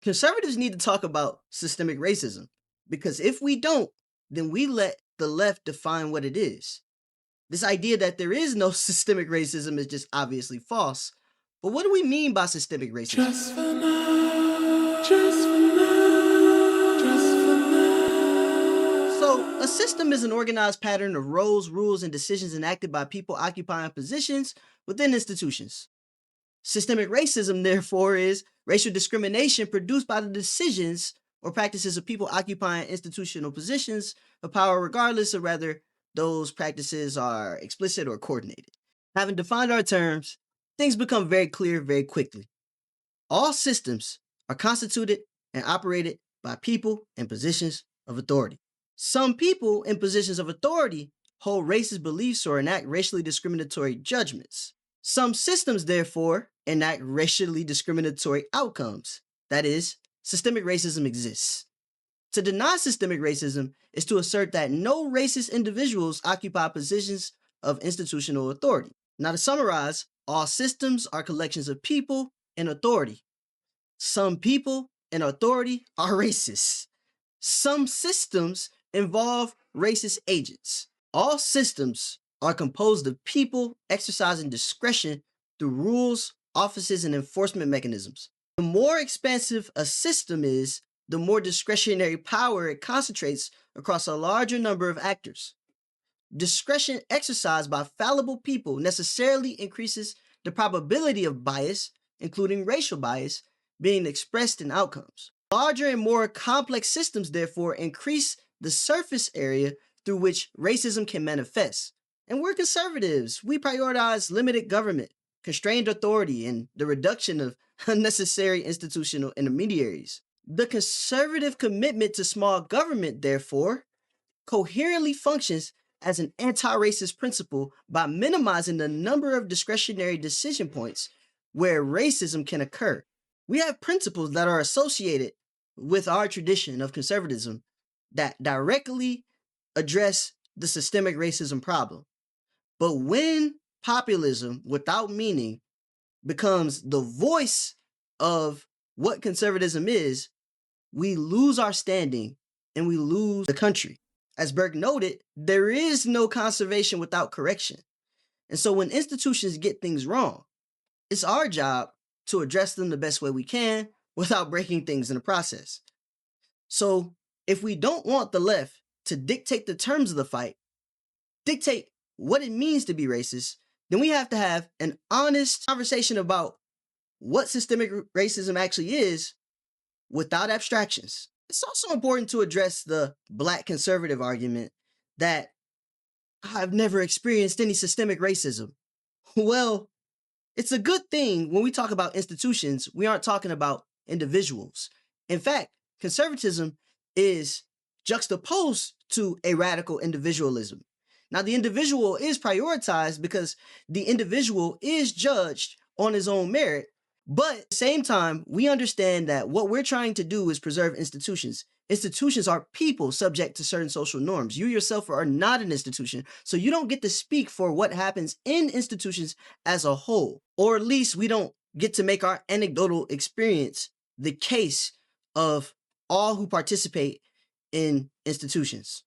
Conservatives need to talk about systemic racism because if we don't, then we let the left define what it is. This idea that there is no systemic racism is just obviously false. But what do we mean by systemic racism? Just for now, just for now, just for So, a now. system is an organized pattern of roles, rules, and decisions enacted by people occupying positions within institutions. Systemic racism, therefore, is racial discrimination produced by the decisions or practices of people occupying institutional positions of power, regardless of whether those practices are explicit or coordinated. Having defined our terms, things become very clear very quickly. All systems are constituted and operated by people in positions of authority. Some people in positions of authority hold racist beliefs or enact racially discriminatory judgments. Some systems, therefore, enact racially discriminatory outcomes. That is, systemic racism exists. To deny systemic racism is to assert that no racist individuals occupy positions of institutional authority. Now, to summarize, all systems are collections of people in authority. Some people in authority are racist. Some systems involve racist agents. All systems are composed of people exercising discretion through rules, offices, and enforcement mechanisms. The more expansive a system is, the more discretionary power it concentrates across a larger number of actors. Discretion exercised by fallible people necessarily increases the probability of bias, including racial bias, being expressed in outcomes. Larger and more complex systems, therefore, increase the surface area through which racism can manifest. And we're conservatives. We prioritize limited government, constrained authority, and the reduction of unnecessary institutional intermediaries. The conservative commitment to small government, therefore, coherently functions as an anti-racist principle by minimizing the number of discretionary decision points where racism can occur. We have principles that are associated with our tradition of conservatism that directly address the systemic racism problem. But when populism without meaning becomes the voice of what conservatism is, we lose our standing and we lose the country. As Burke noted, there is no conservation without correction. And so when institutions get things wrong, it's our job to address them the best way we can without breaking things in the process. So if we don't want the left to dictate the terms of the fight, dictate what it means to be racist, then we have to have an honest conversation about what systemic racism actually is without abstractions. It's also important to address the Black conservative argument that I've never experienced any systemic racism. Well, it's a good thing when we talk about institutions, we aren't talking about individuals. In fact, conservatism is juxtaposed to a radical individualism. Now, the individual is prioritized because the individual is judged on his own merit. But at the same time, we understand that what we're trying to do is preserve institutions. Institutions are people subject to certain social norms. You yourself are not an institution, so you don't get to speak for what happens in institutions as a whole. Or at least we don't get to make our anecdotal experience the case of all who participate in institutions.